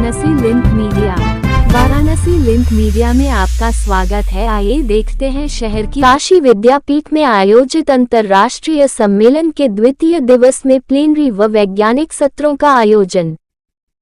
Varanasi link media. Varanasi link media में आपका स्वागत है। आइए देखते हैं शहर की काशी विद्यापीठ में आयोजित अंतर्राष्ट्रीय सम्मेलन के द्वितीय दिवस में प्लेनरी व वैज्ञानिक सत्रों का आयोजन।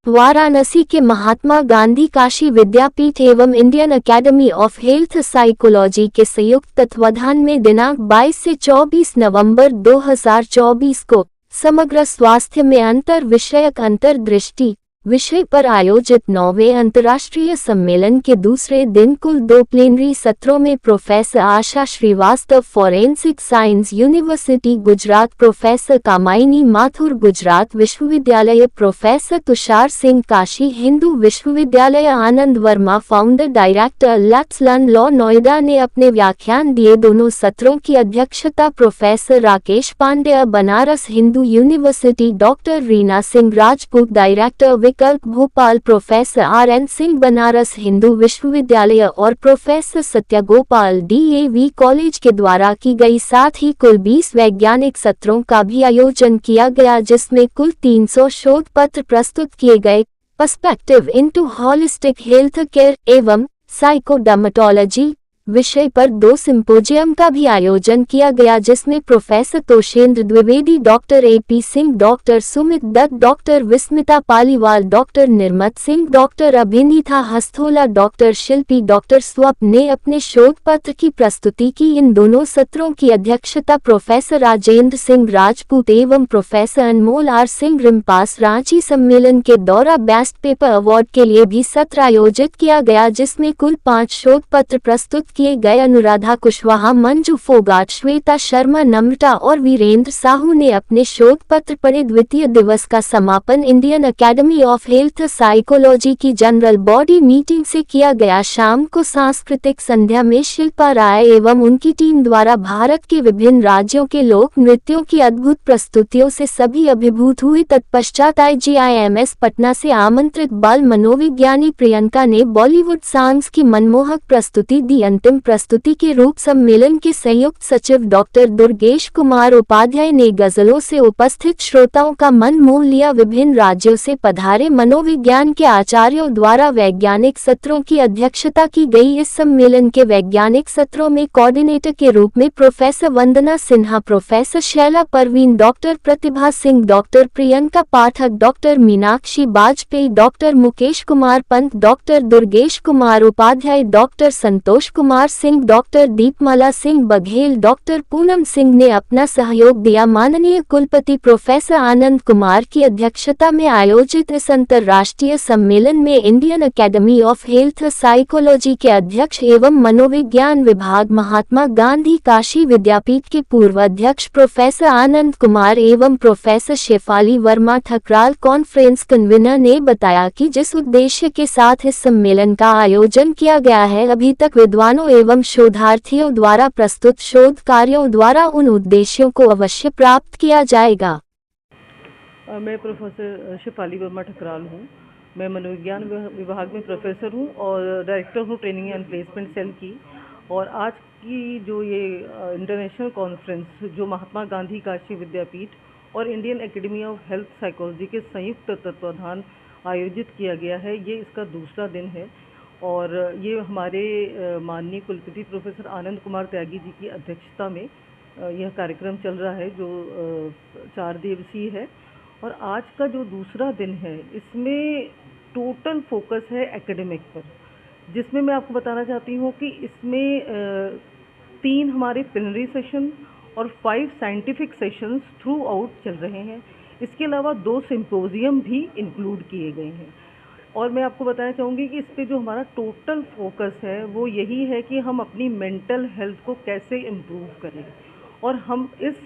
वाराणसी के महात्मा गांधी काशी विद्यापीठ एवं Indian academy of health psychology के संयुक्त तत्वाधान में दिनांक 22 से 24 नवंबर 2024 को समग्र स्वास्थ्य में अंतर विषयक अंतर्दृष्टि विषय पर आयोजित 9वें अंतर्राष्ट्रीय सम्मेलन के दूसरे दिन कुल 2 प्लेनरी सत्रों में professor Asha Srivastava forensic science university Gujarat, professor Kamayani Mathur Gujarat विश्वविद्यालय, प्रोफेसर तुषार सिंह काशी हिंदू विश्वविद्यालय, आनंद वर्मा फाउंडर डायरेक्टर लैप्सलन लॉ नोएडा ने अपने व्याख्यान दिए। दोनों सत्रों की अध्यक्षता professor Rakesh Pandya Banaras Hindu university, doctor Reena Singh Rajput director Vikalp Bhopal, professor RN Singh Banaras Hindu विश्वविद्यालय और प्रोफेसर सत्यगोपाल DAV कॉलेज के द्वारा की गई। साथ ही कुल 20 वैज्ञानिक सत्रों का भी आयोजन किया गया, जिसमें कुल 300 शोध पत्र प्रस्तुत किए गए। Perspective into holistic health care एवं साइकोडर्मेटोलॉजी विषय पर 2 सिंपोजियम का भी आयोजन किया गया, जिसमें professor Toshendra Dwivedi, doctor AP Singh, doctor Sumit Dutt, doctor Vismita Paliwal, doctor Nirmat Singh, doctor Abhinita Hastola, doctor Shilpi, doctor Swapna ने अपने शोध पत्र की प्रस्तुति की। इन दोनों सत्रों की अध्यक्षता प्रोफेसर राजेंद्र सिंह राजपूत एवं प्रोफेसर अनमोल R सिंह रिम्पास। रांची सम्मेलन के दौरा बेस्ट पेपर अवार्ड के लिए भी सत्र आयोजित किया गया, जिसमें कुल 5 शोध पत्र प्रस्तुत किए गए। अनुराधा कुशवाहा, मंजू फोगाट, श्वेता शर्मा, नम्रता और वीरेंद्र साहू ने अपने शोध पत्र पढ़े। द्वितीय दिवस का समापन Indian academy of health psychology की जनरल बॉडी मीटिंग से किया गया। शाम को सांस्कृतिक संध्या में शिल्पा राय एवं उनकी टीम द्वारा भारत के विभिन्न राज्यों के लोक नृत्यों की अद्भुत प्रस्तुतियों से सभी अभिभूत हुए। तत्पश्चात IGIMS पटना से आमंत्रित बाल मनोविज्ञानी प्रियंका ने बॉलीवुड सॉन्ग्स की मनमोहक प्रस्तुति दी। अंतिम प्रस्तुति के रूप सम्मेलन के संयुक्त सचिव डॉक्टर दुर्गेश कुमार उपाध्याय ने गजलों से उपस्थित श्रोताओं का मन मोह लिया। विभिन्न राज्यों से पधारे मनोविज्ञान के आचार्यों द्वारा वैज्ञानिक सत्रों की अध्यक्षता की गई। इस सम्मेलन के वैज्ञानिक सत्रों में कोऑर्डिनेटर के रूप में professor Vandana Sinha, professor Shaila Parveen, doctor Pratibha Singh, doctor Priyanka Pathak, doctor Meenakshi Bajpai, doctor Mukesh Kumar Pant, doctor Durgesh Kumar Upadhyay, doctor Santosh Kumar Singh, doctor Deepmala Singh Baghel, doctor Poonam Singh ने अपना सहयोग दिया। माननीय कुलपति प्रोफेसर आनंद कुमार की अध्यक्षता में आयोजित इस अंतर्राष्ट्रीय सम्मेलन में Indian academy of health psychology के अध्यक्ष एवं मनोविज्ञान विभाग महात्मा गांधी काशी विद्यापीठ के पूर्व अध्यक्ष प्रोफेसर आनंद कुमार एवं professor Shefali Verma Thakral conference convener ने बताया कि जिस उद्देश्य के साथ इस सम्मेलन का आयोजन किया गया है, अभी तक विद्वानों एवं शोधार्थियों द्वारा प्रस्तुत शोध कार्यों द्वारा उन उद्देश्यों को अवश्य प्राप्त किया जाएगा। मैं प्रोफेसर शेफाली वर्मा ठकराल हूँ। मैं मनोविज्ञान विभाग में प्रोफेसर हूँ और डायरेक्टर हूँ ट्रेनिंग एंड प्लेसमेंट सेल की। और आज की जो ये इंटरनेशनल कॉन्फ्रेंस जो महात्मा गांधी काशी विद्यापीठ और Indian academy of health psychology के संयुक्त तत्वाधान आयोजित किया गया है, ये इसका दूसरा दिन है। और ये हमारे माननीय कुलपति प्रोफेसर आनंद कुमार त्यागी जी की अध्यक्षता में यह कार्यक्रम चल रहा है, जो 4 दिवसीय है। और आज का जो दूसरा दिन है, इसमें टोटल फोकस है एकेडमिक पर, जिसमें मैं आपको बताना चाहती हूँ कि इसमें 3 हमारे प्लेनरी सेशन और 5 साइंटिफिक सेशंस थ्रू आउट चल रहे हैं। इसके अलावा 2 सिंपोजियम भी इंक्लूड किए गए हैं। और मैं आपको बताना चाहूँगी कि इस पे जो हमारा टोटल फोकस है वो यही है कि हम अपनी मेंटल हेल्थ को कैसे इम्प्रूव करें। और हम इस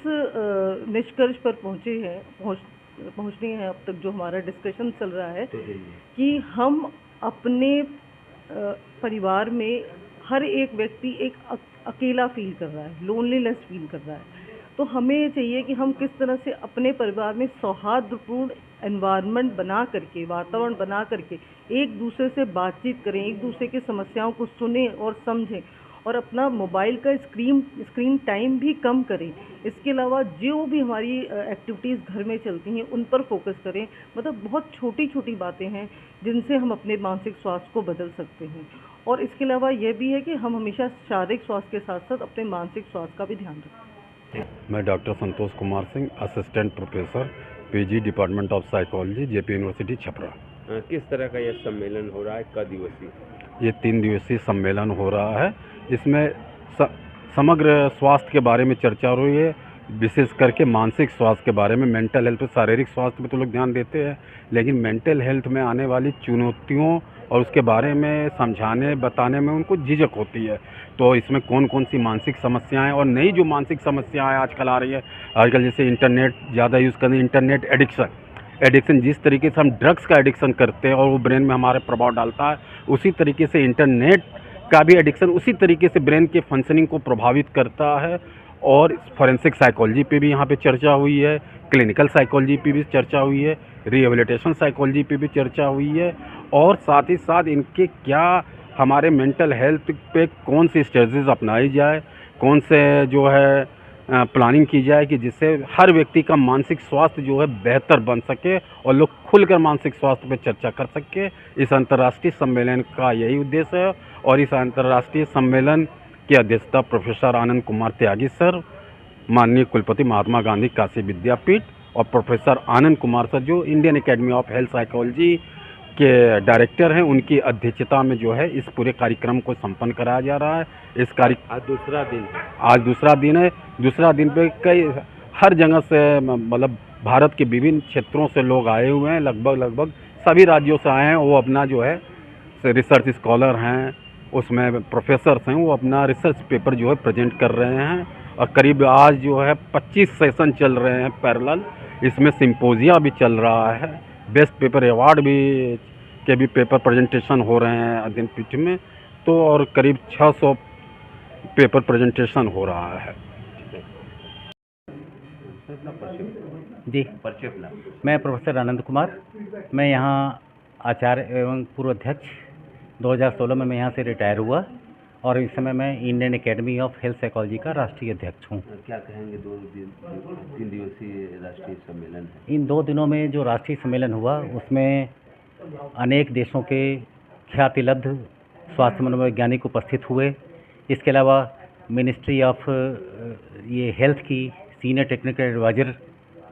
निष्कर्ष पर पहुँचने हैं अब तक जो हमारा डिस्कशन चल रहा है कि हम अपने परिवार में हर एक व्यक्ति एक अकेला फील कर रहा है, लोनलीनेस फील कर रहा है। तो हमें चाहिए कि हम किस तरह से अपने परिवार में सौहार्दपूर्ण एनवायरनमेंट बना करके, वातावरण बना करके एक दूसरे से बातचीत करें, एक दूसरे की समस्याओं को सुनें और समझें और अपना मोबाइल का स्क्रीन टाइम भी कम करें। इसके अलावा जो भी हमारी एक्टिविटीज़ घर में चलती हैं उन पर फोकस करें। मतलब बहुत छोटी छोटी बातें हैं जिनसे हम अपने मानसिक स्वास्थ्य को बदल सकते हैं। और इसके अलावा यह भी है कि हम हमेशा शारीरिक स्वास्थ्य के साथ साथ अपने मानसिक स्वास्थ्य का भी ध्यान रखें। मैं doctor Santosh Kumar Singh, assistant professor PG department of psychology, JP university Chhapra. किस तरह का यह सम्मेलन हो रहा है, क दिवसीय? ये 3 दिवसीय सम्मेलन हो रहा है। इसमें समग्र स्वास्थ्य के बारे में चर्चा हो रही है, विशेष करके मानसिक स्वास्थ्य के बारे में। मेंटल हेल्थ पे, शारीरिक स्वास्थ्य पे तो लोग ध्यान देते हैं, लेकिन मेंटल हेल्थ में आने वाली चुनौतियों और उसके बारे में समझाने बताने में उनको झिझक होती है। तो इसमें कौन कौन सी मानसिक समस्याएं और नई जो मानसिक समस्याएं आजकल आ रही है, आजकल जैसे इंटरनेट ज़्यादा यूज़ करना, इंटरनेट एडिक्शन जिस तरीके से हम ड्रग्स का एडिक्शन करते हैं और वो ब्रेन में हमारे प्रभाव डालता है, उसी तरीके से इंटरनेट का भी एडिक्शन उसी तरीके से ब्रेन के फंक्शनिंग को प्रभावित करता है। और फॉरेंसिक साइकोलॉजी पे भी यहाँ पे चर्चा हुई है, क्लिनिकल साइकोलॉजी पे भी चर्चा हुई है, रिहेबिलिटेशन साइकोलॉजी पे भी चर्चा हुई है, और साथ ही साथ इनके क्या हमारे मेंटल हेल्थ पे कौन सी स्ट्रेटजीज अपनाई जाए, कौन से जो है प्लानिंग की जाए कि जिससे हर व्यक्ति का मानसिक स्वास्थ्य जो है बेहतर बन सके और लोग खुलकर मानसिक स्वास्थ्य पे चर्चा कर सके। इस अंतर्राष्ट्रीय सम्मेलन का यही उद्देश्य है। और इस अंतर्राष्ट्रीय सम्मेलन की अध्यक्षता प्रोफेसर आनंद कुमार त्यागी सर, माननीय कुलपति महात्मा गांधी काशी विद्यापीठ, और प्रोफेसर आनंद कुमार सर जो Indian academy of health psychology के डायरेक्टर हैं, उनकी अध्यक्षता में जो है इस पूरे कार्यक्रम को संपन्न कराया जा रहा है। आज दूसरा दिन है। दूसरा दिन पे कई हर जगह से, मतलब भारत के विभिन्न क्षेत्रों से लोग आए हुए हैं, लगभग सभी राज्यों से आए हैं। वो अपना जो है रिसर्च स्कॉलर हैं, उसमें प्रोफेसर्स हैं, वो अपना रिसर्च पेपर जो है प्रेजेंट कर रहे हैं। और करीब आज जो है 25 सेशन चल रहे हैं पैरेलल। इसमें सिंपोजिया भी चल रहा है, बेस्ट पेपर अवार्ड के भी पेपर प्रेजेंटेशन हो रहे हैं अध्ययन पीठ में। तो और करीब 600 पेपर प्रेजेंटेशन हो रहा है। जी, मैं प्रोफेसर आनंद कुमार, मैं यहाँ आचार्य एवं पूर्व अध्यक्ष 2016 में मैं यहाँ से रिटायर हुआ और इस समय मैं Indian academy of health psychology का राष्ट्रीय अध्यक्ष हूँ। क्या कहेंगे 3 दिवसीय राष्ट्रीय सम्मेलन है? इन 2 दिनों में जो राष्ट्रीय सम्मेलन हुआ उसमें अनेक देशों के ख्यातिलब्ध स्वास्थ्य मनोवैज्ञानिक उपस्थित हुए। इसके अलावा मिनिस्ट्री ऑफ ये हेल्थ की सीनियर टेक्निकल एडवाइज़र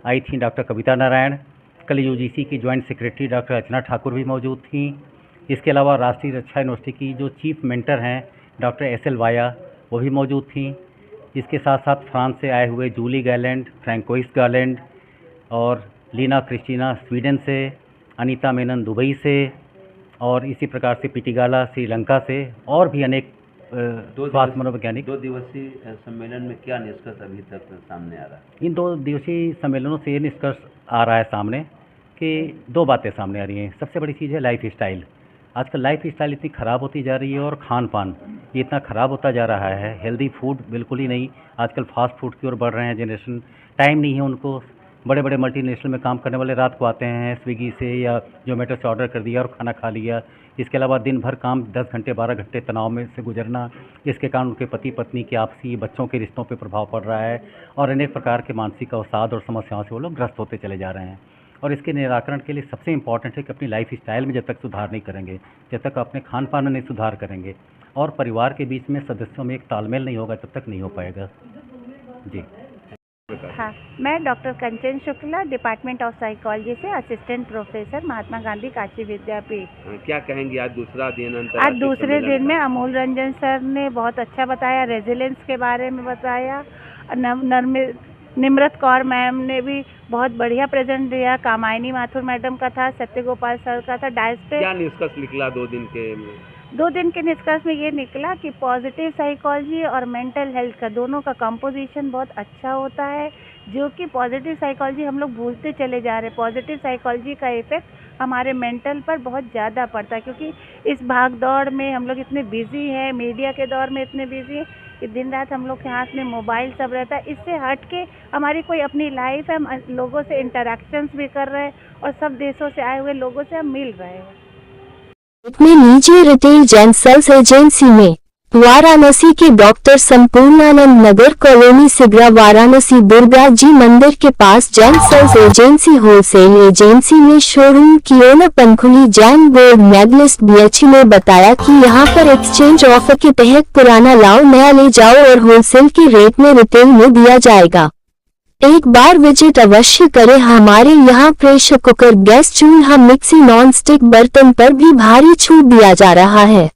आई थी डॉक्टर कविता नारायण। कल यूजीसी की ज्वाइंट सेक्रेटरी डॉक्टर अर्चना ठाकुर भी मौजूद थीं। इसके अलावा राष्ट्रीय रक्षा यूनिवर्सिटी की जो चीफ मेंटर हैं डॉक्टर एस.एल. वाया, वो भी मौजूद थीं। इसके साथ साथ फ्रांस से आए हुए जूली गैलेंड, फ्रैंकोइस गैलेंड और लीना क्रिस्टीना स्वीडन से, अनीता मेनन दुबई से, और इसी प्रकार से पिटिगाला श्रीलंका से, और भी अनेक स्वास्थ्य मनोवैज्ञानिक। 2 दिवसीय सम्मेलन में क्या निष्कर्ष अभी तक सामने आ रहा है? इन 2 दिवसीय सम्मेलनों से ये निष्कर्ष आ रहा है सामने कि 2 बातें सामने आ रही हैं। सबसे बड़ी चीज़ है लाइफ स्टाइल। आजकल लाइफ स्टाइल इतनी ख़राब होती जा रही है और खान पान ये इतना ख़राब होता जा रहा है, हेल्दी फूड बिल्कुल ही नहीं। आजकल फास्ट फूड की ओर बढ़ रहे हैं जनरेशन, टाइम नहीं है उनको। बड़े बड़े मल्टीनेशनल में काम करने वाले रात को आते हैं, स्विगी से या जोमेटो से ऑर्डर कर दिया और खाना खा लिया। इसके अलावा दिन भर काम 10 घंटे 12 घंटे तनाव में से गुजरना, इसके कारण उनके पति पत्नी के आपसी बच्चों के रिश्तों पे प्रभाव पड़ रहा है और अनेक प्रकार के मानसिक अवसाद और समस्याओं से वो लोग ग्रस्त होते चले जा रहे हैं। और इसके निराकरण के लिए सबसे इम्पॉर्टेंट है कि अपनी लाइफ स्टाइल में जब तक सुधार नहीं करेंगे, जब तक अपने खान पान में नहीं सुधार करेंगे और परिवार के बीच में सदस्यों में एक तालमेल नहीं होगा, तब तक नहीं हो पाएगा। जी हाँ, मैं doctor Kanchan Shukla, department of psychology से असिस्टेंट प्रोफेसर, महात्मा गांधी काशी विद्यापीठ। क्या कहेंगे आज दूसरा दिन? आज दूसरे दिन में अमूल रंजन सर ने बहुत अच्छा बताया, रेजिलेंस के बारे में बताया। निम्रत कौर मैम ने भी बहुत बढ़िया प्रेजेंट दिया। कामायनी माथुर मैडम का था, सत्य गोपाल सर का था। डायस पे क्या निष्कर्ष निकला 2 दिन के? 2 दिन के निष्कर्ष में ये निकला कि पॉजिटिव साइकोलॉजी और मेंटल हेल्थ का दोनों का कंपोजिशन बहुत अच्छा होता है, जो कि पॉजिटिव साइकोलॉजी हम लोग भूलते चले जा रहे हैं। पॉजिटिव साइकोलॉजी का इफेक्ट हमारे मेंटल पर बहुत ज़्यादा पड़ता है, क्योंकि इस भाग दौड़ में हम लोग इतने बिजी हैं, मीडिया के दौर में इतने बिजी हैं कि दिन रात हम लोग के हाथ में मोबाइल सब रहता है। इससे हट के हमारी कोई अपनी लाइफ है, हम लोगों से इंटरेक्शंस भी कर रहे हैं और सब देशों से आए हुए लोगों से हम मिल रहे हैं। में नीचे रिटेल जेंट सेल्स एजेंसी में वाराणसी के डॉक्टर संपूर्णानंद नगर कॉलोनी सिगरा वाराणसी दुर्गा जी मंदिर के पास Jain sales agency wholesale agency में शोरूम की ओनर पंखुली जैन बोर्ड मैगलिस्ट बीएचई ने बताया कि यहां पर एक्सचेंज ऑफर के तहत पुराना लाओ नया ले जाओ और होलसेल के रेट में रिटेल में दिया जाएगा। एक बार विजिट अवश्य करें। हमारे यहाँ प्रेशर कुकर, गैस चूल्हा, मिक्सी, नॉन स्टिक बर्तन पर भी भारी छूट दिया जा रहा है।